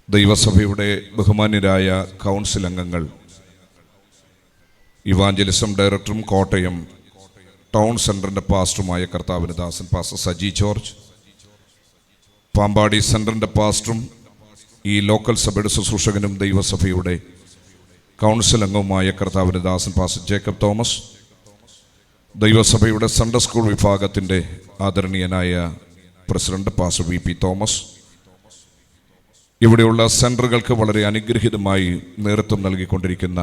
ദൈവസഭയുടെ ബഹുമാന്യരായ കൗൺസിൽ അംഗങ്ങൾ, ഇവാഞ്ചലിസം ഡയറക്ടറും കോട്ടയം ടൗൺ സെൻറ്ററിൻ്റെ പാസ്റ്ററുമായ കർത്താവിന് ദാസൻ പാസ്റ്റർ സജി ജോർജ്, പാമ്പാടി സെൻറ്ററിൻ്റെ പാസ്റ്ററും ഈ ലോക്കൽ സഭയുടെ ശുശ്രൂഷകനും ദൈവസഭയുടെ കൗൺസിൽ അംഗവുമായ കർത്താവിന് ദാസൻ പാസ്റ്റർ ജേക്കബ് തോമസ്, ദൈവസഭയുടെ സൺഡേ സ്കൂൾ വിഭാഗത്തിൻ്റെ ആദരണീയനായ president pastor V P Thomas, ഇവിടെയുള്ള സെൻറ്ററുകൾക്ക് വളരെ അനുഗ്രഹീതമായി നേതൃത്വം നൽകിക്കൊണ്ടിരിക്കുന്ന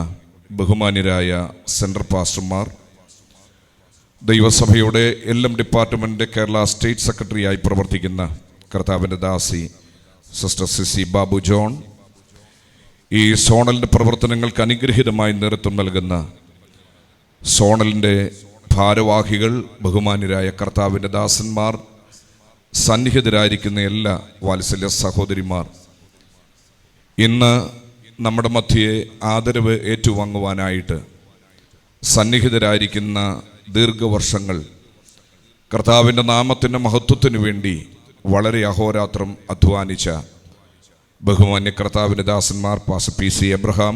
ബഹുമാന്യരായ സെൻട്രൽ പാസ്റ്റർമാർ, ദൈവസഭയുടെ ഡിപ്പാർട്ട്മെൻറ്റ് കേരള സ്റ്റേറ്റ് സെക്രട്ടറിയായി പ്രവർത്തിക്കുന്ന കർത്താവിൻ്റെ ദാസി സിസ്റ്റർ സിസി ബാബു ജോൺ, ഈ സോണലിൻ്റെ പ്രവർത്തനങ്ങൾക്ക് അനുഗ്രഹീതമായി നേതൃത്വം നൽകുന്ന സോണലിൻ്റെ ഭാരവാഹികൾ, ബഹുമാന്യരായ കർത്താവിൻ്റെ ദാസന്മാർ, സന്നിഹിതരായിരിക്കുന്ന എല്ലാ വാത്സല്യ സഹോദരിമാർ, ഇന്ന് നമ്മുടെ മധ്യയെ ആദരവ് ഏറ്റുവാങ്ങുവാനായിട്ട് സന്നിഹിതരായിരിക്കുന്ന ദീർഘവർഷങ്ങൾ കർത്താവിൻ്റെ നാമത്തിൻ്റെ മഹത്വത്തിനു വേണ്ടി വളരെ അഹോരാത്രം അധ്വാനിച്ച ബഹുമാന്യ കർത്താവിൻ്റെ ദാസന്മാർ pastor P C Abraham,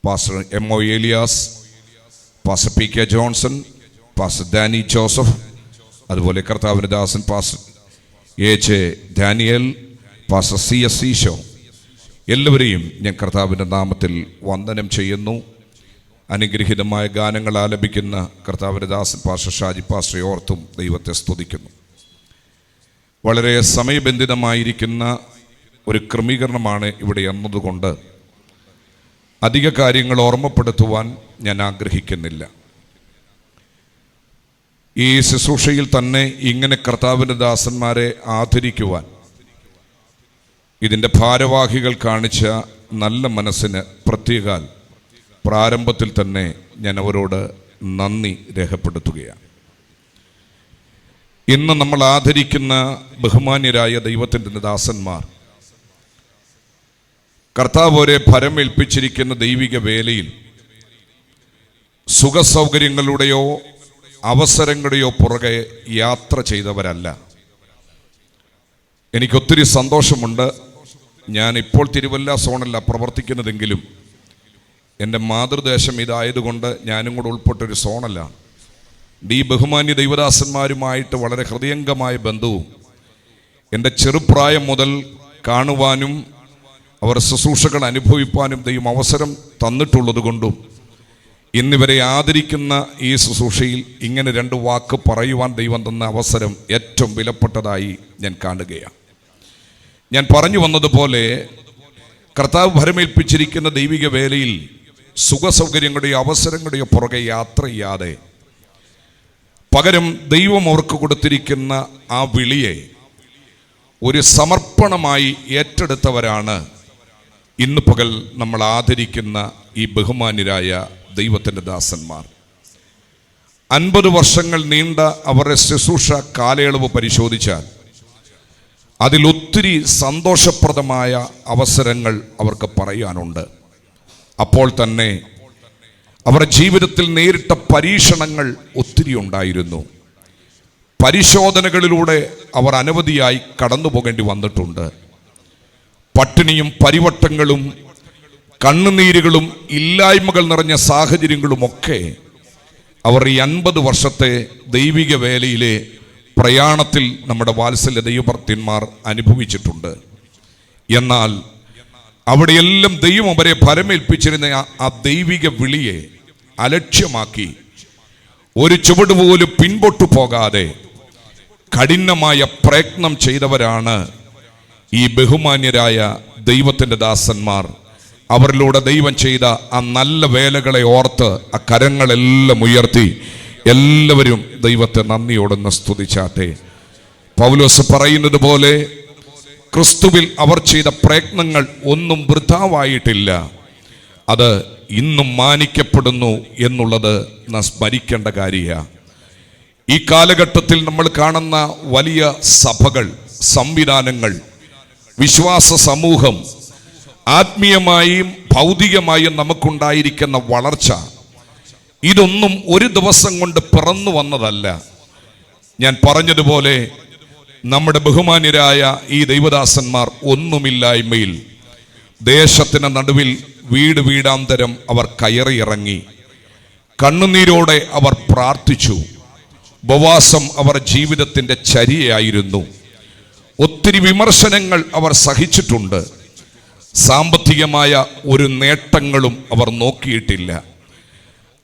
pastor M O Elias, pastor P K Johnson, pastor Danny Joseph, അതുപോലെ കർത്താവിൻ്റെ ദാസൻ pastor A J Daniel, pastor C S Isho, എല്ലാവരെയും ഞാൻ കർത്താവിൻ്റെ നാമത്തിൽ വന്ദനം ചെയ്യുന്നു. അനുഗ്രഹീതമായ ഗാനങ്ങൾ ആലപിക്കുന്ന കർത്താവിൻ്റെ ദാസൻ പാസ്റ്റർ ഷാജി പാസ്റ്ററെ ഓർത്തും ദൈവത്തെ സ്തുതിക്കുന്നു. വളരെ സമയബന്ധിതമായിരിക്കുന്ന ഒരു ക്രമീകരണമാണ് ഇവിടെ എന്നതുകൊണ്ട് അധിക കാര്യങ്ങൾ ഓർമ്മപ്പെടുത്തുവാൻ ഞാൻ ആഗ്രഹിക്കുന്നില്ല. ഈ ശുശ്രൂഷയിൽ തന്നെ ഇങ്ങനെ കർത്താവിൻ്റെ ദാസന്മാരെ ആദരിക്കുവാൻ ഇതിൻ്റെ ഭാരവാഹികൾ കാണിച്ച നല്ല മനസ്സിന് പ്രത്യേകാൽ പ്രാരംഭത്തിൽ തന്നെ ഞാൻ അവരോട് നന്ദി രേഖപ്പെടുത്തുകയാണ്. ഇന്ന് നമ്മൾ ആദരിക്കുന്ന ബഹുമാന്യരായ ദൈവത്തിൻ്റെ ദാസന്മാർ കർത്താവ് അവരെ ഭരമേൽപ്പിച്ചിരിക്കുന്ന ദൈവിക വേലയിൽ സുഖസൗകര്യങ്ങളുടെയോ അവസരങ്ങളുടെയോ പുറകെ യാത്ര ചെയ്തവരല്ല. എനിക്കൊത്തിരി സന്തോഷമുണ്ട്. ഞാൻ ഇപ്പോൾ തിരുവല്ല സോണല്ല പ്രവർത്തിക്കുന്നതെങ്കിലും എൻ്റെ മാതൃദേശം ഇതായതുകൊണ്ട് ഞാനും കൂടെ ഉൾപ്പെട്ടൊരു സോണല്ലാണ്. ഈ ബഹുമാന്യ ദൈവദാസന്മാരുമായിട്ട് വളരെ ഹൃദയംഗമായ ബന്ധവും എൻ്റെ ചെറുപ്രായം മുതൽ കാണുവാനും അവർ ശുശ്രൂഷകൾ അനുഭവിപ്പാനും ദൈവം അവസരം തന്നിട്ടുള്ളത് കൊണ്ടും ഇന്നിവരെ ആദരിക്കുന്ന ഈ ശുശ്രൂഷയിൽ ഇങ്ങനെ രണ്ട് വാക്ക് പറയുവാൻ ദൈവം തന്ന അവസരം ഏറ്റവും വിലപ്പെട്ടതായി ഞാൻ കാണുകയാണ്. ഞാൻ പറഞ്ഞു വന്നതുപോലെ കർത്താവ് ഭരമേൽപ്പിച്ചിരിക്കുന്ന ദൈവിക വേലയിൽ സുഖസൗകര്യങ്ങളുടെയോ അവസരങ്ങളുടെയോ പുറകെ യാത്ര ചെയ്യാതെ പകരം ദൈവം അവർക്ക് കൊടുത്തിരിക്കുന്ന ആ വിളിയെ ഒരു സമർപ്പണമായി ഏറ്റെടുത്തവരാണ് ഇന്ന് പകൽ നമ്മൾ ആദരിക്കുന്ന ഈ ബഹുമാന്യരായ ദൈവത്തിൻ്റെ ദാസന്മാർ. 50 വർഷങ്ങൾ നീണ്ട അവരുടെ ശുശ്രൂഷ കാലയളവ് പരിശോധിച്ചാൽ അതിലൊത്തിരി സന്തോഷപ്രദമായ അവസരങ്ങൾ അവർക്ക് പറയാനുണ്ട്. അപ്പോൾ തന്നെ അവരുടെ ജീവിതത്തിൽ നേരിട്ട പരീക്ഷണങ്ങൾ ഒത്തിരി ഉണ്ടായിരുന്നു. പരിശോധനകളിലൂടെ അവർ അനവധിയായി കടന്നു പോകേണ്ടി വന്നിട്ടുണ്ട്. പട്ടിണിയും പരിവട്ടങ്ങളും കണ്ണുനീരുകളും ഇല്ലായ്മകൾ നിറഞ്ഞ സാഹചര്യങ്ങളുമൊക്കെ അവർ ഈ 50 വർഷത്തെ ദൈവിക വേലയിലെ പ്രയാണത്തിൽ നമ്മുടെ വാത്സല്യ ദൈവഭക്തന്മാർ അനുഭവിച്ചിട്ടുണ്ട്. എന്നാൽ അവിടെയെല്ലാം ദൈവം അവരെ ഭരമേൽപ്പിച്ചിരുന്ന ആ ദൈവിക വിളിയെ അലക്ഷ്യമാക്കി ഒരു ചുവട് പോലും പിൻപോട്ടു പോകാതെ കഠിനമായ പ്രയത്നം ചെയ്തവരാണ് ഈ ബഹുമാന്യരായ ദൈവത്തിൻ്റെ ദാസന്മാർ. അവരിലൂടെ ദൈവം ചെയ്ത ആ നല്ല വേലകളെ ഓർത്ത് ആ കരങ്ങളെല്ലാം ഉയർത്തി എല്ലാവരും ദൈവത്തെ നന്ദിയോടൊന്ന് സ്തുതിച്ചാട്ടെ. പൗലോസ് പറയുന്നത് പോലെ ക്രിസ്തുവിൽ അവർ ചെയ്ത പ്രയത്നങ്ങൾ ഒന്നും വൃഥാവായിട്ടില്ല, അത് ഇന്നും മാനിക്കപ്പെടുന്നു എന്നുള്ളത് നാം സ്മരിക്കേണ്ട കാര്യമാണ്. ഈ കാലഘട്ടത്തിൽ നമ്മൾ കാണുന്ന വലിയ സഭകൾ, സംവിധാനങ്ങൾ, വിശ്വാസ സമൂഹം, ആത്മീയമായും ഭൗതികമായും നമുക്കുണ്ടായിരിക്കുന്ന വളർച്ച, ഇതൊന്നും ഒരു ദിവസം കൊണ്ട് പിറന്നു വന്നതല്ല. ഞാൻ പറഞ്ഞതുപോലെ നമ്മുടെ ബഹുമാന്യരായ ഈ ദൈവദാസന്മാർ ഒന്നുമില്ലായ്മയിൽ ദേശത്തിന് നടുവിൽ വീട് വീടാന്തരം അവർ കയറിയിറങ്ങി. കണ്ണുനീരോടെ അവർ പ്രാർത്ഥിച്ചു. ഉപവാസം അവർ ജീവിതത്തിൻ്റെ ചര്യയായിരുന്നു. ഒത്തിരി വിമർശനങ്ങൾ അവർ സഹിച്ചിട്ടുണ്ട്. സാമ്പത്തികമായ ഒരു നേട്ടങ്ങളും അവർ നോക്കിയിട്ടില്ല.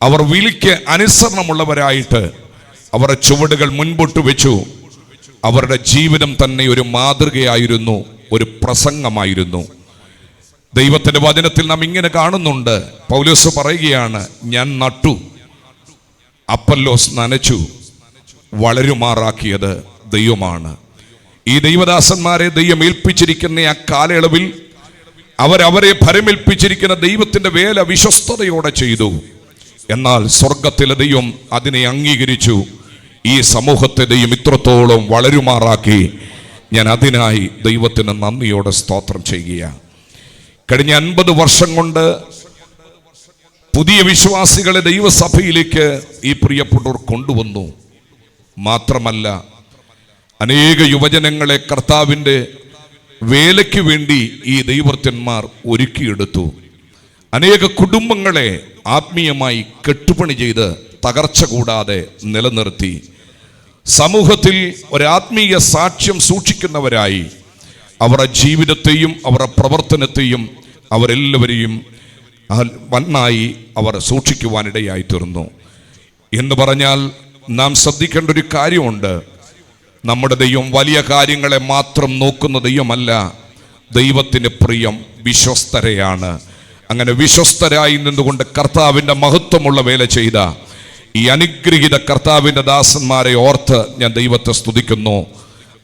അവർ വിളിക്ക് അനുസരണമുള്ളവരായിട്ട് അവരുടെ ചുവടുകൾ മുൻപോട്ട് വെച്ചു. അവരുടെ ജീവിതം തന്നെ ഒരു മാതൃകയായിരുന്നു, ഒരു പ്രസംഗമായിരുന്നു. ദൈവത്തിന്റെ വചനത്തിൽ നാം ഇങ്ങനെ കാണുന്നുണ്ട്. പൗലോസ് പറയുകയാണ്, ഞാൻ നട്ടു, അപ്പല്ലോസ് നനച്ചു, വളരുമാറാക്കിയത് ദൈവമാണ്. ഈ ദൈവദാസന്മാരെ ദൈവം ഏൽപ്പിച്ചിരിക്കുന്ന ആ കാലയളവിൽ അവരെ ഭരമേൽപ്പിച്ചിരിക്കുന്ന ദൈവത്തിന്റെ വേല വിശ്വസ്തയോടെ ചെയ്തു. എന്നാൽ സ്വർഗത്തിലെ ദൈവം അതിനെ അംഗീകരിച്ചു. ഈ സമൂഹത്തെ ദൈവം ഇത്രത്തോളം വളരുമാറാക്കി. ഞാൻ അതിനായി ദൈവത്തിന് നന്ദിയോടെ സ്തോത്രം ചെയ്യുകയാണ്. കഴിഞ്ഞ 50 വർഷം കൊണ്ട് പുതിയ വിശ്വാസികളെ ദൈവസഭയിലേക്ക് ഈ പ്രിയപ്പെട്ടവർ കൊണ്ടുവന്നു. മാത്രമല്ല, അനേക യുവജനങ്ങളെ കർത്താവിൻ്റെ വേലയ്ക്ക് വേണ്ടി ഈ ദൈവഭൃത്യന്മാർ ഒരുക്കിയെടുത്തു. അനേക കുടുംബങ്ങളെ ആത്മീയമായി കെട്ടുപണി ചെയ്ത് തകർച്ച കൂടാതെ നിലനിർത്തി. സമൂഹത്തിൽ ഒരാത്മീയ സാക്ഷ്യം സൂക്ഷിക്കുന്നവരായി അവരുടെ ജീവിതത്തെയും അവരുടെ പ്രവർത്തനത്തെയും അവരെല്ലാവരെയും നന്നായി അവർ സൂക്ഷിക്കുവാനിടയായി തീർന്നു. എന്ന് പറഞ്ഞാൽ നാം ശ്രദ്ധിക്കേണ്ട ഒരു കാര്യമുണ്ട്. നമ്മുടെ ദൈവം വലിയ കാര്യങ്ങളെ മാത്രം നോക്കുന്ന ദൈവമല്ല. ദൈവത്തിന് പ്രിയം വിശ്വസ്തരെയാണ്. അങ്ങനെ വിശ്വസ്തരായി നിന്നുകൊണ്ട് കർത്താവിൻ്റെ മഹത്വമുള്ള വേല ചെയ്ത ഈ അനുഗ്രഹീത കർത്താവിൻ്റെ ദാസന്മാരെ ഓർത്ത് ഞാൻ ദൈവത്തെ സ്തുതിക്കുന്നു.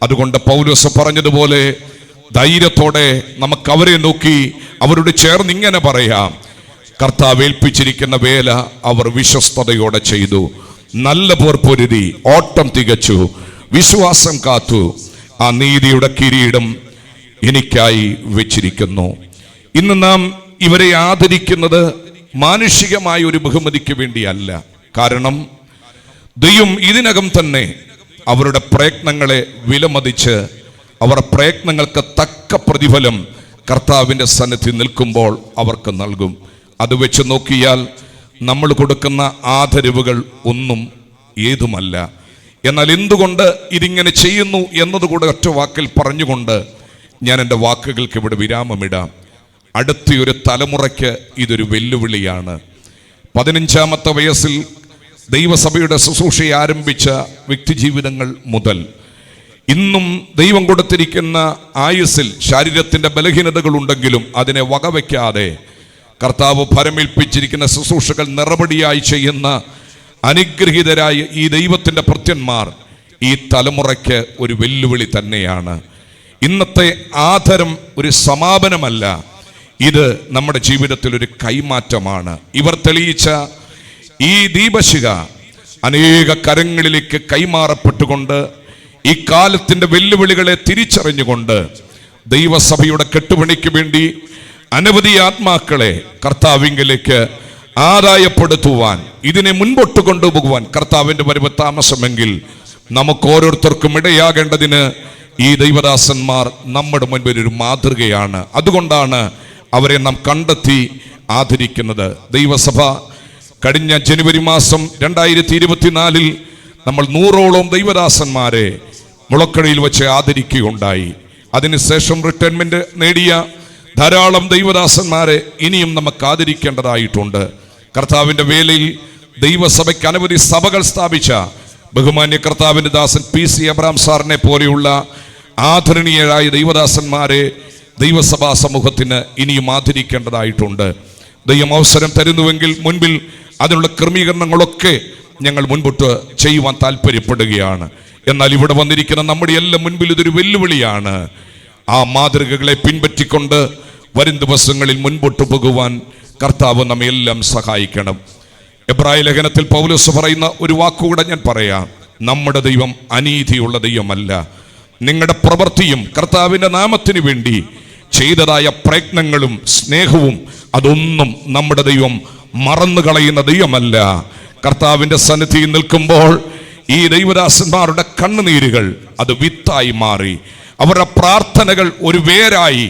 അതുകൊണ്ട് പൗലോസ് പറഞ്ഞതുപോലെ ധൈര്യത്തോടെ നമുക്ക് അവരെ നോക്കി അവരോട് ചേർന്ന് ഇങ്ങനെ പറയാം, കർത്താവ് ഏൽപ്പിച്ചിരിക്കുന്ന വേല അവർ വിശ്വസ്തയോടെ ചെയ്തു. നല്ല പോർ പൊരുതി, ഓട്ടം തികച്ചു, വിശ്വാസം കാത്തു. ആ നീതിയുടെ കിരീടം എനിക്കായി വെച്ചിരിക്കുന്നു. ഇന്ന് നാം ഇവരെ ആദരിക്കുന്നത് മാനുഷികമായ ഒരു ബഹുമതിക്ക് വേണ്ടിയല്ല. കാരണം ദൈവം ഇതിനകം തന്നെ അവരുടെ പ്രയത്നങ്ങളെ വിലമതിച്ച് അവർ പ്രയത്നങ്ങൾക്ക് തക്ക പ്രതിഫലം കർത്താവിൻ്റെ സന്നിധി നിൽക്കുമ്പോൾ അവർക്ക് നൽകും. അത് വെച്ച് നോക്കിയാൽ നമ്മൾ കൊടുക്കുന്ന ആദരവുകൾ ഒന്നും ഏതുമല്ല. എന്നാൽ എന്തുകൊണ്ട് ഇതിങ്ങനെ ചെയ്യുന്നു എന്നതുകൂടെ ഒറ്റ വാക്കിൽ പറഞ്ഞുകൊണ്ട് ഞാൻ എൻ്റെ വാക്കുകൾക്ക് ഇവിടെ വിരാമമിടാം. അടുത്തൊരു തലമുറയ്ക്ക് ഇതൊരു വെല്ലുവിളിയാണ്. 15-ാമത്തെ വയസ്സിൽ ദൈവസഭയുടെ ശുശ്രൂഷയെ ആരംഭിച്ച വ്യക്തിജീവിതങ്ങൾ മുതൽ ഇന്നും ദൈവം കൊടുത്തിരിക്കുന്ന ആയുസ്സിൽ ശരീരത്തിൻ്റെ ബലഹീനതകളുണ്ടെങ്കിലും അതിനെ വകവയ്ക്കാതെ കർത്താവ് ഭരമേൽപ്പിച്ചിരിക്കുന്ന ശുശ്രൂഷകൾ നിറപടിയായി ചെയ്യുന്ന അനുഗ്രഹീതരായ ഈ ദൈവത്തിൻ്റെ ഭൃത്യന്മാർ ഈ തലമുറയ്ക്ക് ഒരു വെല്ലുവിളി തന്നെയാണ്. ഇന്നത്തെ ആദരം ഒരു സമാപനമല്ല, ഇത് നമ്മുടെ ജീവിതത്തിൽ ഒരു കൈമാറ്റമാണ്. ഇവർ തെളിയിച്ച ഈ ദീപശിഖ അനേക കരങ്ങളിലേക്ക് കൈമാറപ്പെട്ടുകൊണ്ട് ഈ കാലത്തിൻ്റെ വെല്ലുവിളികളെ തിരിച്ചറിഞ്ഞുകൊണ്ട് ദൈവസഭയുടെ കെട്ടുപണിക്ക് വേണ്ടി അനവധി ആത്മാക്കളെ കർത്താവിങ്കലേക്ക് ആദായപ്പെടുത്തുവാൻ, ഇതിനെ മുൻപോട്ട് കൊണ്ടുപോകുവാൻ കർത്താവിൻ്റെ വരവ് താമസമെങ്കിൽ നമുക്ക് ഓരോരുത്തർക്കും ഇടയാകേണ്ടതിന് ഈ ദൈവദാസന്മാർ നമ്മുടെ മുൻപിൽ ഒരു മാതൃകയാണ്. അതുകൊണ്ടാണ് അവരെ നാം കണ്ടെത്തി ആദരിക്കുന്നത്. ദൈവസഭ കഴിഞ്ഞ ജനുവരി മാസം 2024 നമ്മൾ 100ഓളം ദൈവദാസന്മാരെ മുളക്കടയിൽ വെച്ച് ആദരിക്കുകയുണ്ടായി. അതിനുശേഷം റിട്ടയർമെന്റ് നേടിയ ധാരാളം ദൈവദാസന്മാരെ ഇനിയും നമുക്ക് ആദരിക്കേണ്ടതായിട്ടുണ്ട്. കർത്താവിൻ്റെ വേലയിൽ ദൈവസഭയ്ക്ക് അനവധി സഭകൾ സ്ഥാപിച്ച ബഹുമാന്യ കർത്താവിൻ്റെ ദാസൻ PC അബ്രഹാം സാറിനെ പോലെയുള്ള ആദരണീയരായ ദൈവദാസന്മാരെ ദൈവസഭാ സമൂഹത്തിന് ഇനിയും ആദരിക്കേണ്ടതായിട്ടുണ്ട്. ദൈവം അവസരം തരുന്നുവെങ്കിൽ മുൻപിൽ അതിനുള്ള ക്രമീകരണങ്ങളൊക്കെ ഞങ്ങൾ മുൻപോട്ട് ചെയ്യുവാൻ താല്പര്യപ്പെടുകയാണ്. എന്നാൽ ഇവിടെ വന്നിരിക്കുന്ന നമ്മുടെ എല്ലാം മുൻപിൽ ഇതൊരു വെല്ലുവിളിയാണ്. ആ മാതൃകകളെ പിൻപറ്റിക്കൊണ്ട് വരും ദിവസങ്ങളിൽ മുൻപോട്ട് പോകുവാൻ കർത്താവ് നമ്മെ എല്ലാം സഹായിക്കണം. എബ്രായ ലേഖനത്തിൽ പൗലോസ് പറയുന്ന ഒരു വാക്കുകൂടെ ഞാൻ പറയാം. നമ്മുടെ ദൈവം അനീതിയുള്ള ദൈവമല്ല. നിങ്ങളുടെ പ്രവൃത്തിയും കർത്താവിൻ്റെ നാമത്തിന് വേണ്ടി ചെയ്തതായ പ്രയത്നങ്ങളും സ്നേഹവും അതൊന്നും നമ്മുടെ ദൈവം മറന്നു കളയുന്ന ദൈവമല്ല. കർത്താവിൻ്റെ സന്നിധിയിൽ നിൽക്കുമ്പോൾ ഈ ദൈവദാസന്മാരുടെ കണ്ണുനീരുകൾ അത് വിത്തായി മാറി. അവരുടെ പ്രാർത്ഥനകൾ ഒരു വേരായി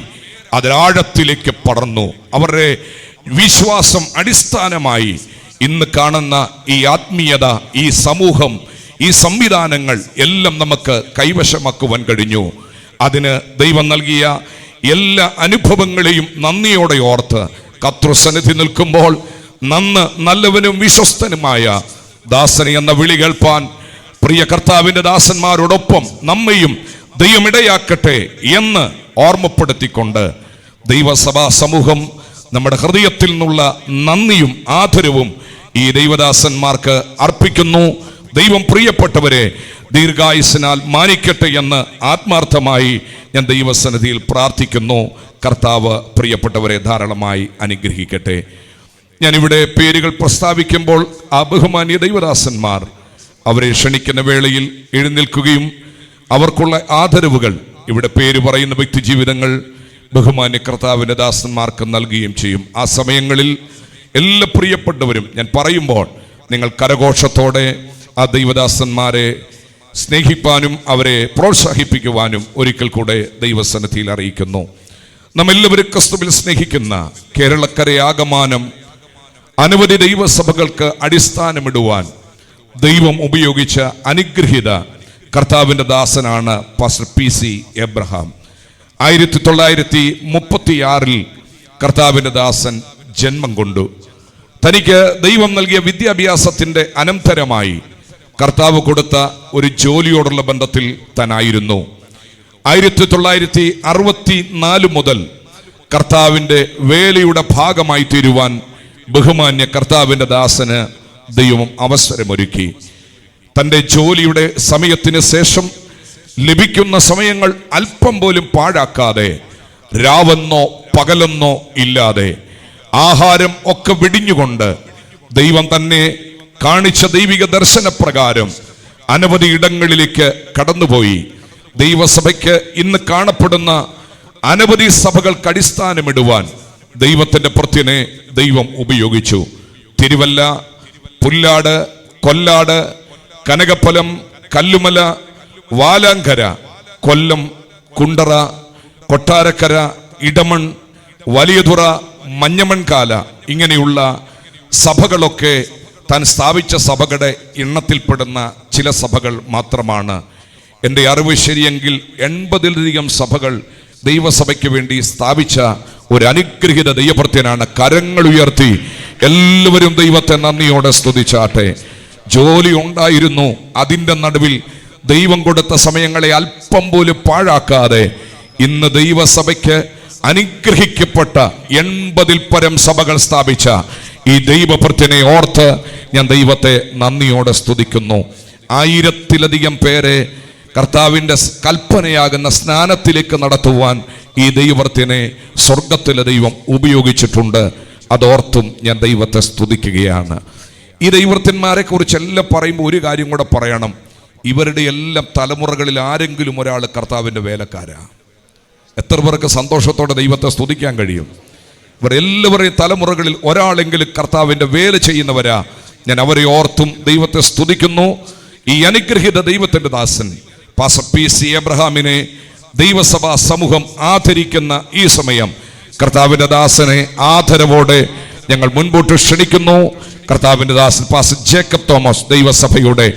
അതിലാഴത്തിലേക്ക് പടർന്നു. അവരുടെ വിശ്വാസം അടിസ്ഥാനമായി ഇന്ന് കാണുന്ന ഈ ആത്മീയത, ഈ സമൂഹം, ഈ സംവിധാനങ്ങൾ എല്ലാം നമുക്ക് കൈവശമാക്കുവാൻ കഴിഞ്ഞു. അതിന് ദൈവം നൽകിയ എല്ലാ അനുഭവങ്ങളെയും നന്ദിയോടെ ഓർത്ത് കർത്തൃസന്നിധി നിൽക്കുമ്പോൾ നല്ലവനും വിശ്വസ്തനുമായ ദാസനെ എന്ന വിളി കേൾപ്പാൻ പ്രിയ കർത്താവിന്റെ ദാസന്മാരോടൊപ്പം നമ്മയും ദൈവം ഇടയാക്കട്ടെ എന്ന് ഓർമ്മപ്പെടുത്തിക്കൊണ്ട് ദൈവസഭാ സമൂഹം നമ്മുടെ ഹൃദയത്തിൽ നിന്നുള്ള നന്ദിയും ആദരവും ഈ ദൈവദാസന്മാർക്ക് അർപ്പിക്കുന്നു. ദൈവം പ്രിയപ്പെട്ടവരെ ദീർഘായുസ്സിനാൽ മാനിക്കട്ടെ എന്ന് ആത്മാർത്ഥമായി ഞാൻ ദൈവസന്നിധിയിൽ പ്രാർത്ഥിക്കുന്നു. കർത്താവ് പ്രിയപ്പെട്ടവരെ ധാരാളമായി അനുഗ്രഹിക്കട്ടെ. ഞാനിവിടെ പേരുകൾ പ്രസ്താവിക്കുമ്പോൾ ആ ബഹുമാന്യ ദൈവദാസന്മാർ അവരെ ക്ഷണിക്കുന്ന വേളയിൽ എഴുന്നേൽക്കുകയും അവർക്കുള്ള ആദരവുകൾ ഇവിടെ പേര് പറയുന്ന വ്യക്തി ജീവിതങ്ങൾ ബഹുമാന്യ കർത്താവിൻ്റെ ദാസന്മാർക്ക് നൽകുകയും ചെയ്യും. ആ സമയങ്ങളിൽ എല്ലാ പ്രിയപ്പെട്ടവരും ഞാൻ പറയുമ്പോൾ നിങ്ങൾ കരഘോഷത്തോടെ ആ ദൈവദാസന്മാരെ സ്നേഹിപ്പാനും അവരെ പ്രോത്സാഹിപ്പിക്കുവാനും ഒരിക്കൽ കൂടെ ദൈവസന്നിധിയിൽ അറിയിക്കുന്നു. നമ്മെല്ലാവരും ക്രിസ്തുവിൽ സ്നേഹിക്കുന്ന കേരളക്കരയാകമാനം അനവധി ദൈവസഭകൾക്ക് അടിസ്ഥാനമിടുവാൻ ദൈവം ഉപയോഗിച്ച അനുഗ്രഹീത കർത്താവിൻ്റെ ദാസനാണ് പാസ്റ്റർ PC എബ്രഹാം. 1936 കർത്താവിൻ്റെ ദാസൻ ജന്മം കൊണ്ടു. തനിക്ക് ദൈവം നൽകിയ വിദ്യാഭ്യാസത്തിൻ്റെ അനന്തരമായി കർത്താവ് കൊടുത്ത ഒരു ജോലിയോടുള്ള ബന്ധത്തിൽ താനായിരുന്നു. 1964 മുതൽ കർത്താവിൻ്റെ വേലയുടെ ഭാഗമായി തീരുവാൻ ബഹുമാന്യ കർത്താവിൻ്റെ ദാസന് ദൈവം അവസരമൊരുക്കി. തൻ്റെ ജോലിയുടെ സമയത്തിന് ശേഷം ലഭിക്കുന്ന സമയങ്ങൾ അല്പം പോലും പാഴാക്കാതെ രാവെന്നോ പകലെന്നോ ഇല്ലാതെ ആഹാരം ഒക്കെ വെടിഞ്ഞുകൊണ്ട് ദൈവം തന്നെ കാണിച്ച ദൈവിക ദർശനപ്രകാരം അനവധി ഇടങ്ങളിലേക്ക് കടന്നുപോയി. ദൈവസഭയ്ക്ക് ഇന്ന് കാണപ്പെടുന്ന അനവധി സഭകൾക്ക് അടിസ്ഥാനമിടുവാൻ ദൈവത്തിൻ്റെ പ്രത്യനെ ദൈവം ഉപയോഗിച്ചു. തിരുവല്ല, പുല്ലാട്, കൊല്ലാട്, കനകപ്പലം, കല്ലുമല, വാലാങ്കര, കൊല്ലം, കുണ്ടറ, കൊട്ടാരക്കര, ഇടമൺ, വലിയതുറ, മഞ്ഞമൺകാല ഇങ്ങനെയുള്ള സഭകളൊക്കെ താൻ സ്ഥാപിച്ച സഭകളുടെ എണ്ണത്തിൽപ്പെടുന്ന ചില സഭകൾ മാത്രമാണ്. എൻ്റെ അറിവ് ശരിയെങ്കിൽ 80-ലധികം സഭകൾ ദൈവസഭയ്ക്ക് വേണ്ടി സ്ഥാപിച്ച ഒരു അനുഗ്രഹീത ദൈവഭൃത്യനാണ്. കരങ്ങൾ ഉയർത്തി എല്ലാവരും ദൈവത്തെ നന്ദിയോടെ സ്തുതിച്ചാട്ടെ. ജോലി ഉണ്ടായിരുന്നു, അതിൻ്റെ നടുവിൽ ദൈവം കൊടുത്ത സമയങ്ങളെ അല്പം പോലും പാഴാക്കാതെ ഇന്ന് ദൈവസഭയ്ക്ക് അനുഗ്രഹിക്കപ്പെട്ട 80-ൽ പരം സഭകൾ സ്ഥാപിച്ച ഈ ദൈവഭൃത്യനെ ഓർത്ത് ഞാൻ ദൈവത്തെ നന്ദിയോടെ സ്തുതിക്കുന്നു. 1000-ലധികം പേരെ കർത്താവിൻ്റെ കൽപ്പനയാകുന്ന സ്നാനത്തിലേക്ക് നടത്തുവാൻ ഈ ദൈവഭൃത്യനെ സ്വർഗത്തിലെ ദൈവം ഉപയോഗിച്ചിട്ടുണ്ട്. അതോർത്തും ഞാൻ ദൈവത്തെ സ്തുതിക്കുകയാണ്. ഈ ദൈവഭൃത്യന്മാരെ കുറിച്ചെല്ലാം പറയുമ്പോൾ ഒരു കാര്യം കൂടെ പറയണം. ഇവരുടെ എല്ലാം തലമുറകളിൽ ആരെങ്കിലും ഒരാൾ കർത്താവിൻ്റെ വേലക്കാരാ. എത്ര പേർക്ക് സന്തോഷത്തോടെ ദൈവത്തെ സ്തുതിക്കാൻ കഴിയും? ഇവർ എല്ലാവരെയും തലമുറകളിൽ ഒരാളെങ്കിലും കർത്താവിൻ്റെ വേല ചെയ്യുന്നവരാ. ഞാൻ അവരെ ഓർത്തും ദൈവത്തെ സ്തുതിക്കുന്നു. ഈ അനുഗ്രഹീത ദൈവത്തിൻ്റെ ദാസൻ പാസ്റ്റർ PC എബ്രഹാമിനെ ദൈവസഭാ സമൂഹം ആദരിക്കുന്ന ഈ സമയം കർത്താവിൻ്റെ ദാസനെ ആദരവോടെ ഞങ്ങൾ മുൻപോട്ട് ക്ഷണിക്കുന്നു. കർത്താവിൻ്റെ ദാസൻ പാസ്റ്റർ ജേക്കബ് തോമസ് ദൈവസഭയുടെ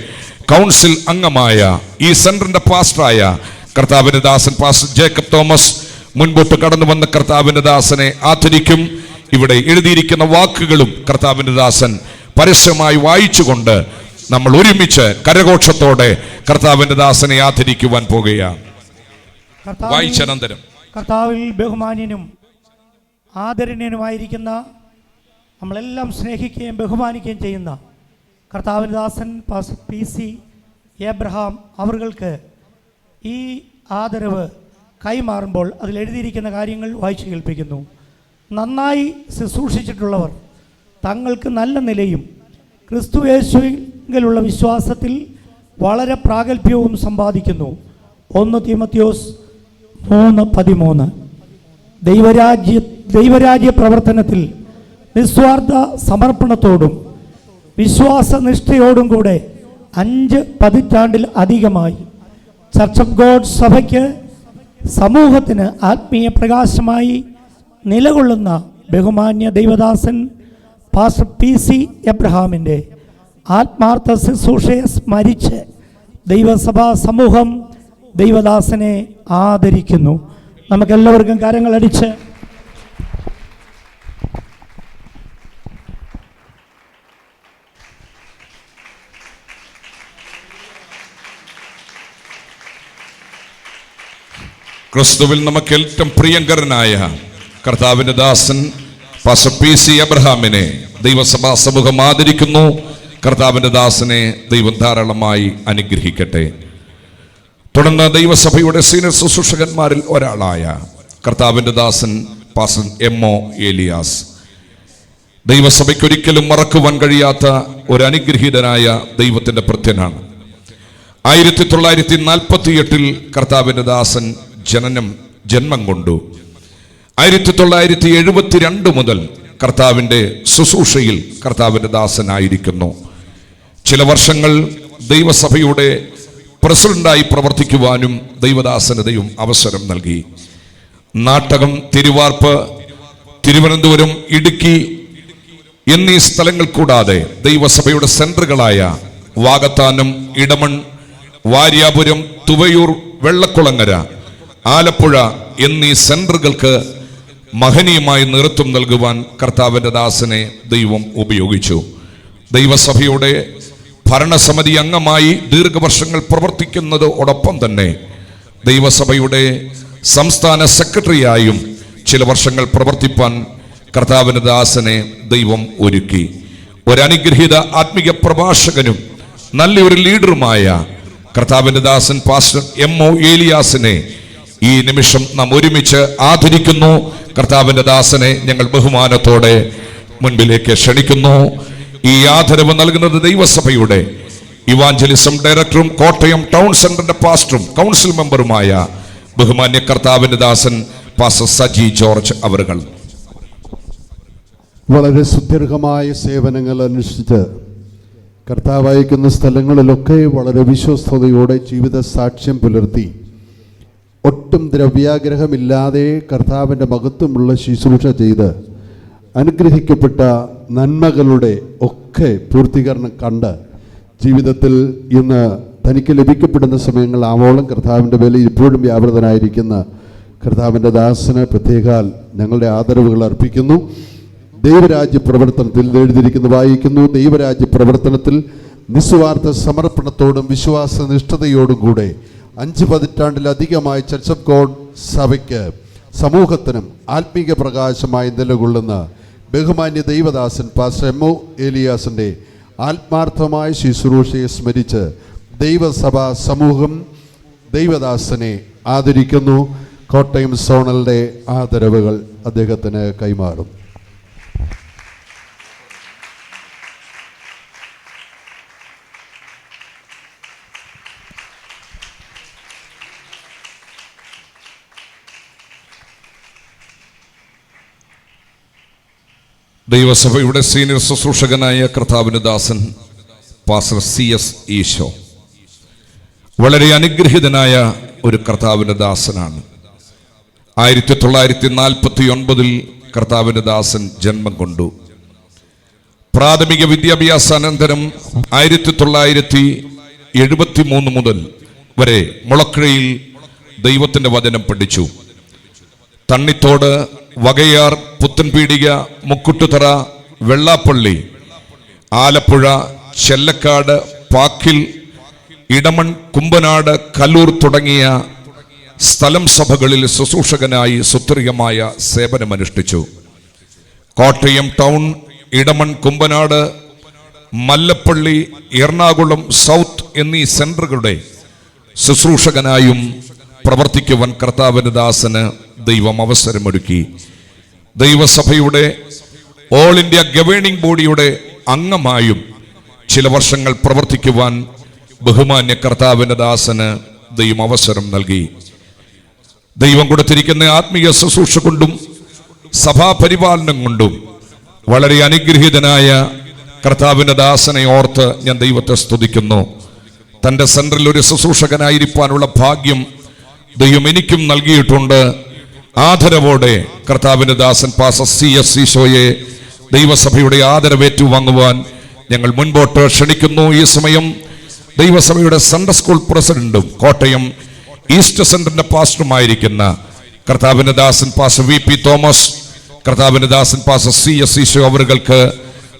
കൗൺസിൽ അംഗമായ ഈ സെന്ററിന്റെ പാസ്റ്ററായ കർത്താവിൻ്റെ ദാസൻ പാസ്റ്റർ ജേക്കബ് തോമസ് മുൻപോട്ട് കടന്നു വന്ന കർത്താവിൻ്റെ ദാസനെ ആദരിക്കും. ഇവിടെ എഴുതിയിരിക്കുന്ന വാക്കുകളും കർത്താവിൻ്റെ ദാസൻ പരസ്യമായി വായിച്ചുകൊണ്ട് നമ്മൾ ഒരുമിച്ച് കരഘോഷത്തോടെ കർത്താവിൻ്റെ ദാസനെ ആദരിക്കുവാൻ പോകുകയാണ്. വായിച്ചനന്തരം കർത്താവിൽ ബഹുമാന്യനും ആദരണീയനുമായിരിക്കുന്ന നമ്മളെല്ലാം സ്നേഹിക്കുകയും ബഹുമാനിക്കുകയും ചെയ്യുന്ന കർത്താവിൻ്റെ ദാസൻ പാസ്റ്റർ PC എബ്രഹാം അവർക്ക് ഈ ആദരവ് കൈമാറുമ്പോൾ അതിലെഴുതിയിരിക്കുന്ന കാര്യങ്ങൾ വായിച്ചു കേൾപ്പിക്കുന്നു. നന്നായി ശുശ്രൂഷിച്ചിട്ടുള്ളവർ തങ്ങൾക്ക് നല്ല നിലയും ക്രിസ്തുയേശുവിലുള്ള വിശ്വാസത്തിൽ വളരെ പ്രാഗൽഭ്യവും സമ്പാദിക്കുന്നു. 1 തീമോഥെയോസ് 3:13. ദൈവരാജ്യ പ്രവർത്തനത്തിൽ നിസ്വാർത്ഥ സമർപ്പണത്തോടും വിശ്വാസനിഷ്ഠയോടും കൂടെ 5 പതിറ്റാണ്ടിൽ അധികമായി ചർച്ച് ഓഫ് ഗോഡ് സഭയ്ക്ക് സമൂഹത്തിന് ആത്മീയ പ്രകാശമായി നിലകൊള്ളുന്ന ബഹുമാന്യ ദൈവദാസൻ പാസ്റ്റർ PC എബ്രഹാമിൻ്റെ ആത്മാർത്ഥ ശുശ്രൂഷയെ സ്മരിച്ച് ദൈവസഭാ സമൂഹം ദൈവദാസനെ ആദരിക്കുന്നു. നമുക്കെല്ലാവർക്കും കരങ്ങളടിച്ച് ക്രിസ്തുവിൽ നമുക്ക് ഏറ്റവും പ്രിയങ്കരനായ കർത്താവിൻ്റെ ദാസൻ പാസ്റ്റർ PC എബ്രഹാമിനെ ദൈവസഭാ സമൂഹം ആദരിക്കുന്നു. കർത്താവിൻ്റെ ദാസനെ ദൈവം ധാരാളമായി അനുഗ്രഹിക്കട്ടെ. തുടർന്ന് ദൈവസഭയുടെ സീനിയർ ശുശ്രൂഷകന്മാരിൽ ഒരാളായ കർത്താവിൻ്റെ ദാസൻ പാസ്റ്റർ MO ഏലിയാസ്, ദൈവസഭയ്ക്കൊരിക്കലും മറക്കുവാൻ കഴിയാത്ത ഒരു അനുഗ്രഹീതനായ ദൈവത്തിൻ്റെ ഭൃത്യനാണ്. 1948 കർത്താവിൻ്റെ ദാസൻ ജന്മം കൊണ്ടു. 1972 മുതൽ കർത്താവിൻ്റെ ശുശ്രൂഷയിൽ കർത്താവിൻ്റെ ദാസനായിരിക്കുന്നു. ചില വർഷങ്ങൾ ദൈവസഭയുടെ പ്രസിഡന്റായി പ്രവർത്തിക്കുവാനും ദൈവദാസന് ദൈവം അവസരം നൽകി. നാട്ടകം, തിരുവാർപ്പ്, തിരുവനന്തപുരം, ഇടുക്കി എന്നീ സ്ഥലങ്ങൾ കൂടാതെ ദൈവസഭയുടെ സെന്ററുകളായ വാകത്താനം, ഇടമൺ, വാര്യാപുരം, തുവയൂർ, വെള്ളക്കുളങ്ങര, ആലപ്പുഴ എന്നീ സെന്ററുകൾക്ക് മഹനീയമായി നേതൃത്വം നൽകുവാൻ കർത്താവിൻ്റെ ദാസനെ ദൈവം ഉപയോഗിച്ചു. ദൈവസഭയുടെ ഭരണസമിതി അംഗമായി ദീർഘവർഷങ്ങൾ പ്രവർത്തിക്കുന്നതോടൊപ്പം തന്നെ ദൈവസഭയുടെ സംസ്ഥാന സെക്രട്ടറിയായും ചില വർഷങ്ങൾ പ്രവർത്തിപ്പാൻ കർത്താവിൻ്റെ ദാസനെ ദൈവം ഒരുക്കി. ഒരനുഗ്രഹീത ആത്മീയ പ്രഭാഷകനും നല്ലൊരു ലീഡറുമായ കർത്താവിൻ്റെ ദാസൻ പാസ്റ്റർ MO ഏലിയാസിനെ ഈ നിമിഷം നാം ഒരുമിച്ച് ആദരിക്കുന്നു. കർത്താവിൻ്റെ ദാസനെ ഞങ്ങൾ ബഹുമാനത്തോടെ മുൻപിലേക്ക് ക്ഷണിക്കുന്നു. ഈ ആദരവ് നൽകുന്നത് ദൈവസഭയുടെ ഇവാഞ്ചലിസം ഡയറക്ടറും കോട്ടയം ടൗൺ സെന്ററിന്റെ പാസ്റ്ററും കൗൺസിൽ മെമ്പറുമായ ബഹുമാന്യ കർത്താവിൻ്റെ ദാസൻ പാസ്റ്റർ സജി ജോർജ് അവറുകൾ. വളരെ സുദീർഘമായ സേവനങ്ങൾ അനുഷ്ഠിച്ച് കർത്താവ് അയക്കുന്ന സ്ഥലങ്ങളിലൊക്കെ വളരെ വിശ്വസ്തയോടെ ജീവിത സാക്ഷ്യം പുലർത്തി ഒട്ടും ദ്രവ്യാഗ്രഹമില്ലാതെ കർത്താവിൻ്റെ മഹത്വമുള്ള ശുശ്രൂഷ ചെയ്ത് അനുഗ്രഹിക്കപ്പെട്ട നന്മകളുടെ ഒക്കെ പൂർത്തീകരണം കണ്ട് ജീവിതത്തിൽ ഇന്ന് തനിക്ക് ലഭിക്കപ്പെടുന്ന സമയങ്ങൾ ആവോളം കർത്താവിൻ്റെ മേലെ ഇപ്പോഴും വ്യാപൃതനായിരിക്കുന്ന കർത്താവിൻ്റെ ദാസന് പ്രത്യേകാൽ ഞങ്ങളുടെ ആദരവുകൾ അർപ്പിക്കുന്നു. ദൈവരാജ്യ പ്രവർത്തനത്തിൽ എഴുതിയിരിക്കുന്ന വായിക്കുന്നു, ദൈവരാജ്യ പ്രവർത്തനത്തിൽ നിസ്വാർത്ഥ സമർപ്പണത്തോടും വിശ്വാസനിഷ്ഠതയോടും കൂടെ 5 പതിറ്റാണ്ടിലധികമായി ചർച്ച് ഓഫ് ഗോഡ് സഭയ്ക്ക് സമൂഹത്തിനും ആത്മീക പ്രകാശമായി നിലകൊള്ളുന്ന ബഹുമാന്യ ദൈവദാസൻ പാസ്റ്റർ MO ഏലിയാസിൻ്റെ ആത്മാർത്ഥമായ ശുശ്രൂഷയെ സ്മരിച്ച് ദൈവസഭാ സമൂഹം ദൈവദാസനെ ആദരിക്കുന്നു. കോട്ടയം സോണലിൻ്റെ ആദരവുകൾ അദ്ദേഹത്തിന് കൈമാറും. ദൈവസഭയുടെ സീനിയർ ശുശ്രൂഷകനായ കർത്താവിൻ്റെ ദാസൻ പാസ്റ്റർ CS ഈശോ വളരെ അനുഗ്രഹീതനായ ഒരു കർത്താവിൻ്റെ ദാസനാണ്. 1949 കർത്താവിൻ്റെ ദാസൻ ജന്മം കൊണ്ടു. പ്രാഥമിക വിദ്യാഭ്യാസാനന്തരം 1973 മുതൽ വരെ മുളക്കഴയിൽ ദൈവത്തിൻ്റെ വചനം പഠിച്ചു. തണ്ണിത്തോട്, വകയാർ, പുത്തൻപീടിക, മുക്കുട്ടുതറ, വെള്ളാപ്പള്ളി, ആലപ്പുഴ, ചെല്ലക്കാട്, പാക്കിൽ, ഇടമൺ, കുമ്പനാട്, കല്ലൂർ തുടങ്ങിയ സ്ഥലം സഭകളിൽ ശുശ്രൂഷകനായി സുത്രികമായ സേവനമനുഷ്ഠിച്ചു. കോട്ടയം ടൗൺ, ഇടമൺ, കുമ്പനാട്, മല്ലപ്പള്ളി, എറണാകുളം സൗത്ത് എന്നീ സെന്ററുകളുടെ ശുശ്രൂഷകനായും പ്രവർത്തിക്കുവാൻ കർത്താവിൻ്റെ ദാസന് ദൈവം അവസരമൊരുക്കി. ദൈവസഭയുടെ ഓൾ ഇന്ത്യ ഗവേണിംഗ് ബോഡിയുടെ അംഗമായും ചില വർഷങ്ങൾ പ്രവർത്തിക്കുവാൻ ബഹുമാന്യ കർത്താവിൻ്റെ ദാസന് ദൈവം അവസരം നൽകി. ദൈവം കൊടുത്തിരിക്കുന്ന ആത്മീയ ശുശ്രൂഷ കൊണ്ടും സഭാപരിപാലനം കൊണ്ടും വളരെ അനുഗ്രഹീതനായ കർത്താവിൻ്റെ ദാസനെ ഓർത്ത് ഞാൻ ദൈവത്തെ സ്തുതിക്കുന്നു. തൻ്റെ സെൻറ്ററിൽ ഒരു ശുശ്രൂഷകനായിരിക്കാനുള്ള ഭാഗ്യം ദൈവം എനിക്കും നൽകിയിട്ടുണ്ട്. ആദരവോടെ കർത്താവിൻ്റെ ദാസൻ പാസ്റ്റർ CS ഈശോയെ ദൈവസഭയുടെ ആദരവേറ്റു വാങ്ങുവാൻ ഞങ്ങൾ മുൻപോട്ട് ക്ഷണിക്കുന്നു. ഈ സമയം ദൈവസഭയുടെ സൺഡേ സ്കൂൾ പ്രസിഡന്റും കോട്ടയം ഈസ്റ്റ് സെന്ററിന്റെ പാസ്റ്ററുമായിരിക്കുന്ന കർത്താവിൻ്റെ ദാസൻ പാസ്റ്റർ VP തോമസ്, കർത്താവിൻ്റെ ദാസൻ പാസ്റ്റർ CS ഈശോ അവർക്ക്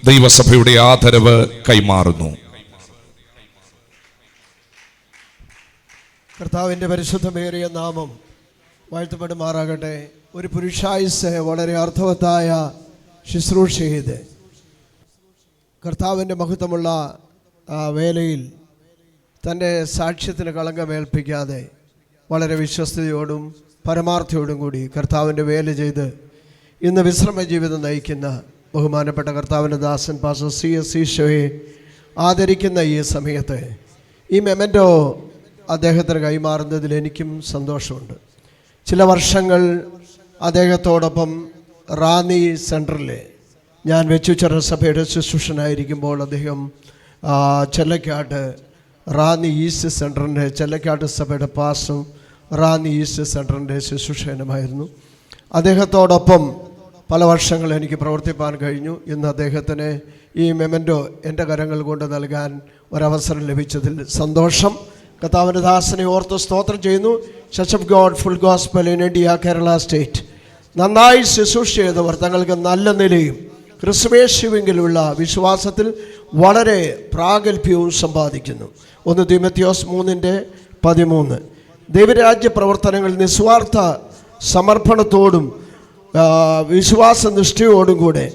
ദൈവസഭയുടെ ആദരവ് കൈമാറുന്നു. കർത്താവിൻ്റെ പരിശുദ്ധമേറിയ നാമം വാഴ്ത്തപ്പെടുമാറാകട്ടെ. ഒരു പുരുഷായുസ് വളരെ അർത്ഥവത്തായ ശുശ്രൂഷ ചെയ്ത് കർത്താവിൻ്റെ മഹത്വമുള്ള വേലയിൽ തൻ്റെ സാക്ഷ്യത്തിന് കളങ്കമേൽപ്പിക്കാതെ വളരെ വിശ്വസ്തയോടും പരമാർത്ഥയോടും കൂടി കർത്താവിൻ്റെ വേല ചെയ്ത് ഇന്ന് വിശ്രമ ജീവിതം നയിക്കുന്ന ബഹുമാനപ്പെട്ട കർത്താവിൻ്റെ ദാസൻ പാസ്റ്റർ CS ഈശോയെ ആദരിക്കുന്ന ഈ സമയത്ത് ഈ മെമൻറ്റോ അദ്ദേഹത്തിന് കൈമാറുന്നതിൽ എനിക്കും സന്തോഷമുണ്ട്. ചില വർഷങ്ങൾ അദ്ദേഹത്തോടൊപ്പം റാന്നി സെൻറ്ററിൽ ഞാൻ വെച്ചുചെറ സഭയുടെ ശുശ്രൂഷനായിരിക്കുമ്പോൾ അദ്ദേഹം ചെല്ലക്കാട്ട് റാന്നി ഈസ്റ്റ് സെൻറ്ററിൻ്റെ ചെല്ലക്കാട്ട് സഭയുടെ പാസ്റ്ററും റാന്നി ഈസ്റ്റ് സെൻറ്ററിൻ്റെ ശുശ്രൂഷകനുമായിരുന്നു. അദ്ദേഹത്തോടൊപ്പം പല വർഷങ്ങൾ എനിക്ക് പ്രവർത്തിപ്പാൻ കഴിഞ്ഞു. ഇന്ന് അദ്ദേഹത്തിന് ഈ മെമൻറ്റോ എൻ്റെ കരങ്ങൾ കൊണ്ട് നൽകാൻ ഒരവസരം ലഭിച്ചതിൽ സന്തോഷം. കർത്താവിൻ്റെ ദാസനെ ഓർത്ത് സ്തോത്രം ചെയ്യുന്നു. Church of God full gospel in India Kerala state നന്നായി ശുശ്രൂഷ ചെയ്തവർ തങ്ങൾക്ക് നല്ല നിലയും ക്രിസ്തുയേശുവിലുള്ള വിശ്വാസത്തിൽ വളരെ പ്രാഗൽഭ്യവും സമ്പാദിക്കുന്നു. 1 തീമോഥെയോസ് 3:13 ദൈവരാജ്യ പ്രവർത്തനങ്ങൾ നിസ്വാർത്ഥ സമർപ്പണത്തോടും വിശ്വാസനിഷ്ഠയോടും കൂടെ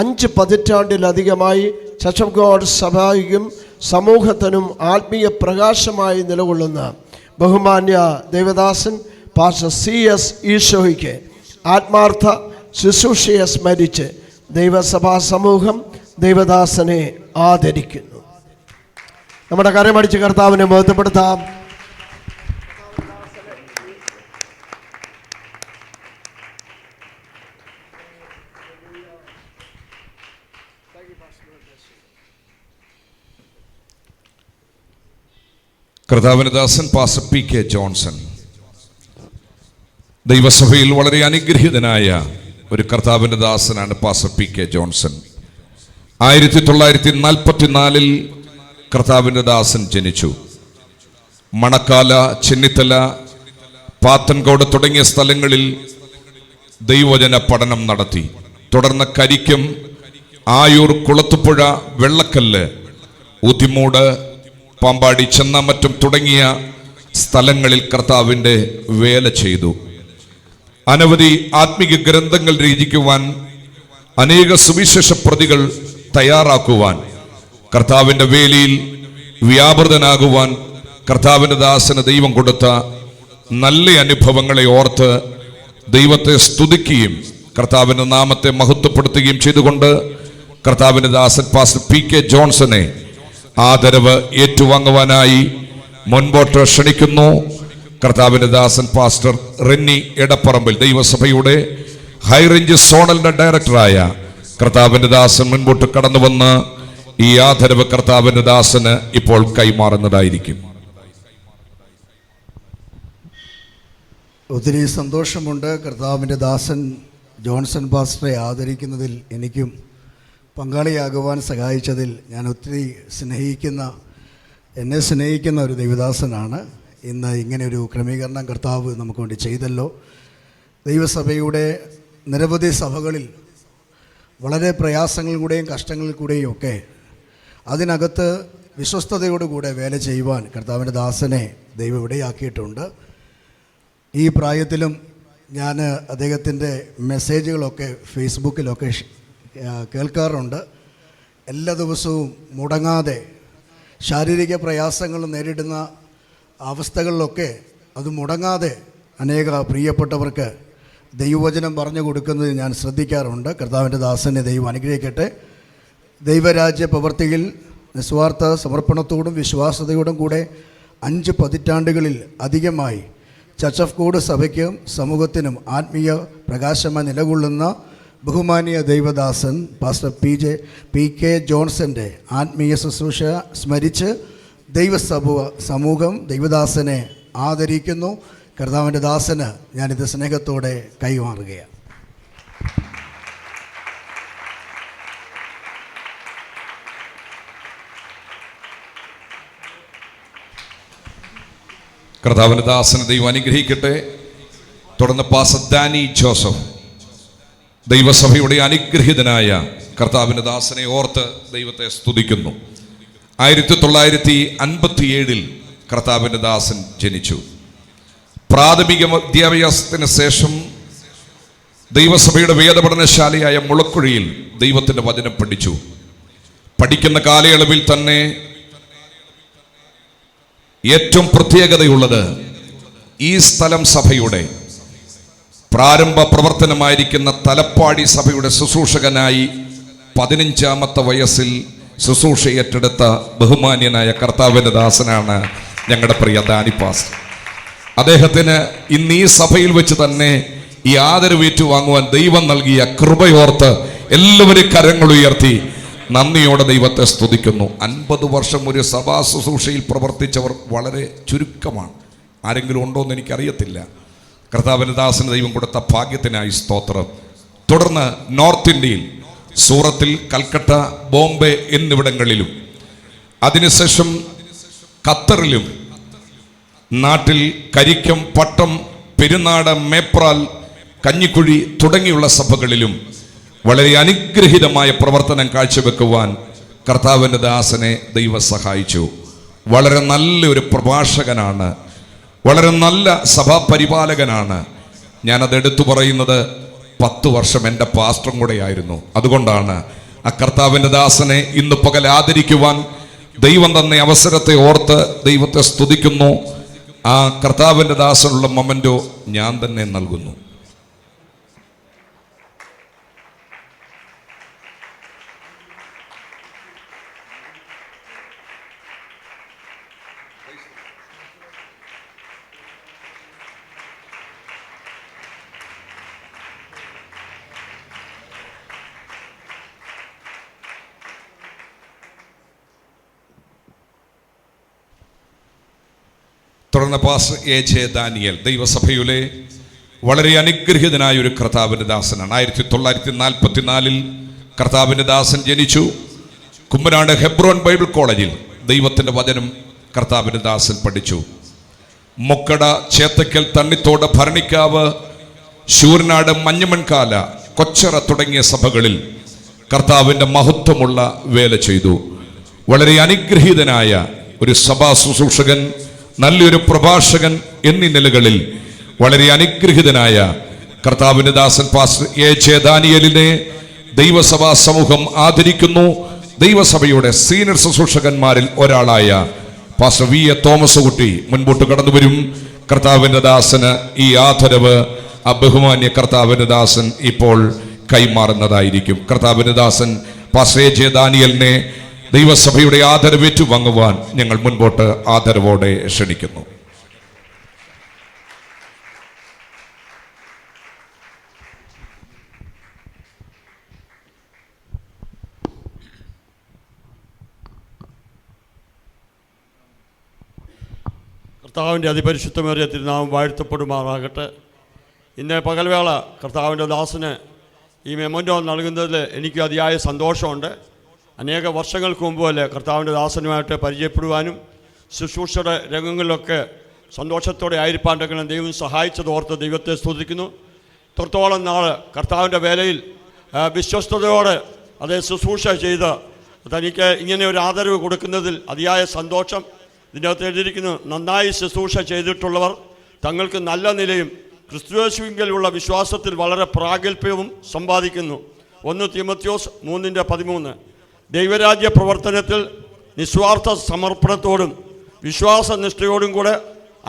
5 പതിറ്റാണ്ടിലധികമായി ചർച്ച് ഓഫ് ഗോഡ് സഭയ്ക്കും സമൂഹത്തിനും ആത്മീയ പ്രകാശമായി നിലകൊള്ളുന്ന ബഹുമാന്യ ദൈവദാസൻ പാസ്റ്റർ CS ഈശോയ്ക്ക് ആത്മാർത്ഥ ശുശ്രൂഷയെ സ്മരിച്ച് ദൈവസഭാ സമൂഹം ദൈവദാസനെ ആദരിക്കുന്നു. നമ്മുടെ കരമടിച്ച് കർത്താവിനെ മഹത്വപ്പെടുത്താം. കർത്താവിൻ്റെ ദാസൻ പാസ്റ്റർ PK ജോൺസൺ ദൈവസഭയിൽ വളരെ അനുഗ്രഹീതനായ ഒരു കർത്താവിൻ്റെ ദാസനാണ് പാസ്റ്റർ PK ജോൺസൺ. 1944 കർത്താവിൻ്റെ ദാസൻ ജനിച്ചു. മണക്കാല, ചെന്നിത്തല, പാത്തൻകോട് തുടങ്ങിയ സ്ഥലങ്ങളിൽ ദൈവവചന പഠനം നടത്തി. തുടർന്ന് കരിക്കും, ആയൂർ, കുളത്തുപുഴ, വെള്ളക്കല്ല്, ഉദിമൂട്, പാമ്പാടി, ചെന്നാമറ്റം തുടങ്ങിയ സ്ഥലങ്ങളിൽ കർത്താവിൻ്റെ വേല ചെയ്തു. അനവധി ആത്മീക ഗ്രന്ഥങ്ങൾ രചിക്കുവാൻ, അനേക സുവിശേഷ പ്രതികൾ തയ്യാറാക്കുവാൻ, കർത്താവിൻ്റെ വേലയിൽ വ്യാപൃതനാകുവാൻ കർത്താവിൻ്റെ ദാസന് ദൈവം കൊടുത്ത നല്ല അനുഭവങ്ങളെ ഓർത്ത് ദൈവത്തെ സ്തുതിക്കുകയും കർത്താവിൻ്റെ നാമത്തെ മഹത്വപ്പെടുത്തുകയും ചെയ്തുകൊണ്ട് കർത്താവിൻ്റെ ദാസൻ പാസ്റ്റർ PK ജോൺസനെ ആദരവ് ഏറ്റുവാങ്ങുവാനായി മുൻപോട്ട് ക്ഷണിക്കുന്നു. കർത്താവിൻ്റെ ദാസൻ പാസ്റ്റർ റെന്നി എടപ്പറമ്പിൽ ദൈവസഭയുടെ ഹൈറേഞ്ച് സോണലിൻ്റെ ഡയറക്ടറായ കർത്താവിൻ്റെ ദാസൻ മുൻപോട്ട് കടന്നു വന്ന് ഈ ആദരവ് കർത്താവിൻ്റെ ദാസന് ഇപ്പോൾ കൈമാറുന്നതായിരിക്കും. ഒത്തിരി സന്തോഷമുണ്ട്. കർത്താവിൻ്റെ ദാസൻ ജോൺസൺ പാസ്റ്ററെ ആദരിക്കുന്നതിൽ എനിക്കും പങ്കാളിയാകുവാൻ സഹായിച്ചതിൽ ഞാൻ ഒത്തിരി എന്നെ സ്നേഹിക്കുന്ന ഒരു ദൈവദാസനാണ്. ഇന്ന് ഇങ്ങനെയൊരു ക്രമീകരണം കർത്താവ് നമുക്ക് വേണ്ടി ചെയ്തല്ലോ. ദൈവസഭയുടെ നിരവധി സഭകളിൽ വളരെ പ്രയാസങ്ങളിലൂടെയും കഷ്ടങ്ങളിൽക്കൂടെയും ഒക്കെ അതിനകത്ത് വിശ്വസ്തയോടുകൂടെ വേല ചെയ്യുവാൻ കർത്താവിൻ്റെ ദാസനെ ദൈവം ഇടയാക്കിയിട്ടുണ്ട്. ഈ പ്രായത്തിലും ഞാൻ അദ്ദേഹത്തിൻ്റെ മെസ്സേജുകളൊക്കെ ഫേസ്ബുക്കിലൊക്കെ കേൾക്കാറുണ്ട്. എല്ലാ ദിവസവും മുടങ്ങാതെ ശാരീരിക പ്രയാസങ്ങൾ നേരിടുന്ന അവസ്ഥകളിലൊക്കെ അത് മുടങ്ങാതെ അനേക പ്രിയപ്പെട്ടവർക്ക് ദൈവവചനം പറഞ്ഞു കൊടുക്കുന്നത് ഞാൻ ശ്രദ്ധിക്കാറുണ്ട്. കർത്താവിൻ്റെ ദാസനെ ദൈവം അനുഗ്രഹിക്കട്ടെ. ദൈവരാജ്യ പ്രവൃത്തിയിൽ നിസ്വാർത്ഥ സമർപ്പണത്തോടും വിശ്വാസതയോടും കൂടെ 5 പതിറ്റാണ്ടുകളിൽ അധികമായി ചർച്ച് ഓഫ് ഗോഡ് സഭയ്ക്കും സമൂഹത്തിനും ആത്മീയ പ്രകാശമായി നിലകൊള്ളുന്ന ബഹുമാനീയ ദൈവദാസൻ പാസ്റ്റർ PK ജോൺസൻ്റെ ആത്മീയ ശുശ്രൂഷ സ്മരിച്ച് സമൂഹം ദൈവദാസനെ ആദരിക്കുന്നു. കർത്താവിൻ്റെ ദാസന് ഞാനിത് സ്നേഹത്തോടെ കൈമാറുകയാണ്. കർത്താവിൻ്റെ ദാസനെ ദൈവം അനുഗ്രഹിക്കട്ടെ. തുടർന്ന് പാസ്റ്റർ ഡാനി ജോസഫ് ദൈവസഭയുടെ അനുഗ്രഹീതനായ കർത്താവിൻ്റെ ദാസനെ ഓർത്ത് ദൈവത്തെ സ്തുതിക്കുന്നു. 1957 കർത്താവിൻ്റെ ദാസൻ ജനിച്ചു. പ്രാഥമിക വിദ്യാഭ്യാസത്തിന് ശേഷം ദൈവസഭയുടെ വേദപഠനശാലയായ മുളക്കുഴിയിൽ ദൈവത്തിൻ്റെ വചനം പഠിച്ചു. പഠിക്കുന്ന കാലയളവിൽ തന്നെ ഏറ്റവും പ്രത്യേകതയുള്ളത് ഈ സ്ഥലം സഭയുടെ പ്രാരംഭ പ്രവർത്തനമായിരിക്കുന്ന തലപ്പാടി സഭയുടെ ശുശ്രൂഷകനായി 15-ാമത്തെ വയസ്സിൽ ശുശ്രൂഷ ഏറ്റെടുത്ത ബഹുമാന്യനായ കർത്താവിൻ്റെ ദാസനാണ് ഞങ്ങളുടെ പ്രിയ ഡാനി പാസ്റ്റർ. അദ്ദേഹത്തിന് ഇന്ന് ഈ സഭയിൽ വെച്ച് തന്നെ ഈ ആദരവേറ്റു വാങ്ങുവാൻ ദൈവം നൽകിയ കൃപയോർത്ത് എല്ലാവരും കരങ്ങളുയർത്തി നന്ദിയോടെ ദൈവത്തെ സ്തുതിക്കുന്നു. 50 വർഷം ഒരു സഭാ ശുശ്രൂഷയിൽ പ്രവർത്തിച്ചവർ വളരെ ചുരുക്കമാണ്. ആരെങ്കിലും ഉണ്ടോ എന്ന് എനിക്കറിയത്തില്ല. കർത്താവിൻ്റെ ദാസന് ദൈവം കൊടുത്ത ഭാഗ്യത്തിനായി സ്തോത്രം. തുടർന്ന് നോർത്ത് ഇന്ത്യയിൽ സൂറത്തിൽ, കൽക്കട്ട, ബോംബെ എന്നിവിടങ്ങളിലും അതിനുശേഷം ഖത്തറിലും നാട്ടിൽ കരിക്കം, പട്ടം, പെരുന്നാട്, മേപ്രാൽ, കഞ്ഞിക്കുഴി തുടങ്ങിയുള്ള സഭകളിലും വളരെ അനുഗ്രഹീതമായ പ്രവർത്തനം കാഴ്ചവെക്കുവാൻ കർത്താവിൻ്റെ ദാസനെ ദൈവം സഹായിച്ചു. വളരെ നല്ലൊരു പ്രഭാഷകനാണ്, വളരെ നല്ല സഭാപരിപാലകനാണ്. ഞാനത് എടുത്തു പറയുന്നത് 10 വർഷം എൻ്റെ പാസ്റ്ററും കൂടെയായിരുന്നു. അതുകൊണ്ടാണ് ആ കർത്താവിൻ്റെ ദാസനെ ഇന്ന് പകൽ ആദരിക്കുവാൻ ദൈവം തന്നെ അവസരത്തെ ഓർത്ത് ദൈവത്തെ സ്തുതിക്കുന്നു. ആ കർത്താവിൻ്റെ ദാസനുള്ള മൊമെൻ്റോ ഞാൻ തന്നെ നൽകുന്നു. തുടർന്ന് പാസ്റ്റർ AJ ദാനിയേൽ ദൈവസഭയിലെ വളരെ അനുഗ്രഹീതനായ ഒരു കർത്താവിൻ്റെ ദാസനാണ്. 1944 കർത്താവിൻ്റെ ദാസൻ ജനിച്ചു. കുമ്പനാട് ഹെബ്രോൻ ബൈബിൾ കോളേജിൽ ദൈവത്തിൻ്റെ വചനം കർത്താവിൻ്റെ ദാസൻ പഠിച്ചു. മൊക്കട, ചേത്തക്കൽ, തണ്ണിത്തോട്, ഭരണിക്കാവ്, ശൂരനാട്, മഞ്ഞമൺകാല, കൊച്ചറ തുടങ്ങിയ സഭകളിൽ കർത്താവിൻ്റെ മഹത്വമുള്ള വേല ചെയ്തു. വളരെ അനുഗ്രഹീതനായ ഒരു സഭാ ശുശ്രൂഷകൻ, നല്ലൊരു പ്രഭാഷകൻ എന്നീ നിലകളിൽ വളരെ അനുഗ്രഹീതനായ കർത്താവിൻ്റെ ദാസൻ പാസ്റ്റർ AJ ദാനിയേലിനെ ദൈവസഭാ സമൂഹം ആദരിക്കുന്നു. ദൈവസഭയുടെ സീനിയർ ശുശ്രൂഷകന്മാരിൽ ഒരാളായ പാസ്റ്റർ VA തോമസ് കുട്ടി മുൻപോട്ട് കടന്നു വരും. കർത്താവിൻ്റെ ദാസന് ഈ ആദരവ് ആ ബഹുമാന്യ കർത്താവിൻ്റെ ദാസൻ ഇപ്പോൾ കൈമാറുന്നതായിരിക്കും. കർത്താവിൻ്റെ ദാസൻ പാസ്റ്റർ AJ ദാനിയേലിനെ ദൈവസഭയുടെ ആദരവേറ്റു വാങ്ങുവാൻ ഞങ്ങൾ മുൻപോട്ട് ആദരവോടെ ക്ഷണിക്കുന്നു. കർത്താവിൻ്റെ അതിപരിശുദ്ധമേറിയ തിരുനാമം വാഴ്ത്തപ്പെടുമാറാകട്ടെ. ഇന്ന് പകൽവേള കർത്താവിൻ്റെ ദാസന് ഈ മെമൻറ്റോ നൽകുന്നതിൽ എനിക്ക് അതിയായ സന്തോഷമുണ്ട്. അനേക വർഷങ്ങൾക്ക് മുമ്പ് അല്ലേ കർത്താവിൻ്റെ ദാസനുമായിട്ട് പരിചയപ്പെടുവാനും ശുശ്രൂഷയുടെ രംഗങ്ങളിലൊക്കെ സന്തോഷത്തോടെ ആയിരിക്കാണ്ടൊക്കെ ദൈവം സഹായിച്ചതോർത്ത് ദൈവത്തെ സ്തുതിക്കുന്നു. ഇത്രത്തോളം നാൾ കർത്താവിൻ്റെ വേലയിൽ വിശ്വസ്തയോടെ അതേ ശുശ്രൂഷ ചെയ്ത് തനിക്ക് ഇങ്ങനെ ഒരു ആദരവ് കൊടുക്കുന്നതിൽ അതിയായ സന്തോഷം. ഇതിനകത്ത് എഴുതിയിരിക്കുന്നു, നന്നായി ശുശ്രൂഷ ചെയ്തിട്ടുള്ളവർ തങ്ങൾക്ക് നല്ല നിലയും ക്രിസ്തുയേശുവിങ്കലുള്ള വിശ്വാസത്തിൽ വളരെ പ്രാഗൽഭ്യവും സമ്പാദിക്കുന്നു. 1 തീമോഥെയോസ് 3:13. ദൈവരാജ്യ പ്രവർത്തനത്തിൽ നിസ്വാർത്ഥ സമർപ്പണത്തോടും വിശ്വാസനിഷ്ഠയോടും കൂടെ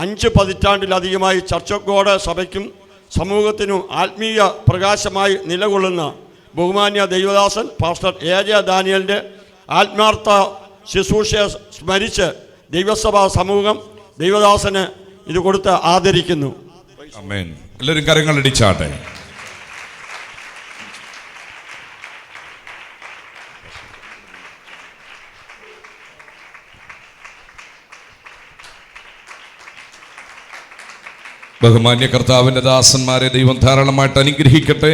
5 പതിറ്റാണ്ടിലധികമായി ചർച്ച് ഓഫ് ഗോഡ് സഭയ്ക്കും സമൂഹത്തിനും ആത്മീയ പ്രകാശമായി നിലകൊള്ളുന്ന ബഹുമാന്യ ദൈവദാസൻ പാസ്റ്റർ AJ ദാനിയേലിൻ്റെ ആത്മാർത്ഥ ശുശ്രൂഷയെ സ്മരിച്ച് ദൈവസഭാ സമൂഹം ദൈവദാസന് ഇത് കൊടുത്ത് ആദരിക്കുന്നു. ആമേൻ. എല്ലാവരും കരങ്ങളടിച്ചാട്ടെ. ബഹുമാന്യ കർത്താവിൻ്റെ ദാസന്മാരെ ദൈവം ധാരാളമായിട്ട് അനുഗ്രഹിക്കട്ടെ.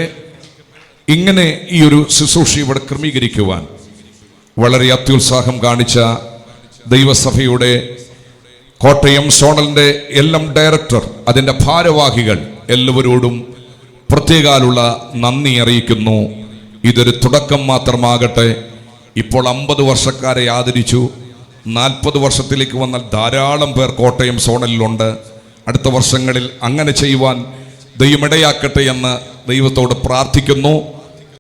ഇങ്ങനെ ഈ ഒരു ശുശ്രൂഷ ഇവിടെ ക്രമീകരിക്കുവാൻ വളരെ അത്യുത്സാഹം കാണിച്ച ദൈവസഭയുടെ കോട്ടയം സോണലിൻ്റെ എല്ലാം ഡയറക്ടർ, അതിൻ്റെ ഭാരവാഹികൾ എല്ലാവരോടും പ്രത്യേകാലുള്ള നന്ദി അറിയിക്കുന്നു. ഇതൊരു തുടക്കം മാത്രമാകട്ടെ. ഇപ്പോൾ 50 വർഷക്കാരെ ആദരിച്ചു. 40 വർഷത്തിലേക്ക് വന്നാൽ ധാരാളം പേർ കോട്ടയം സോണലിലുണ്ട്. അടുത്ത വർഷങ്ങളിൽ അങ്ങനെ ചെയ്യുവാൻ ദൈവമിടയാക്കട്ടെ എന്ന് ദൈവത്തോട് പ്രാർത്ഥിക്കുന്നു.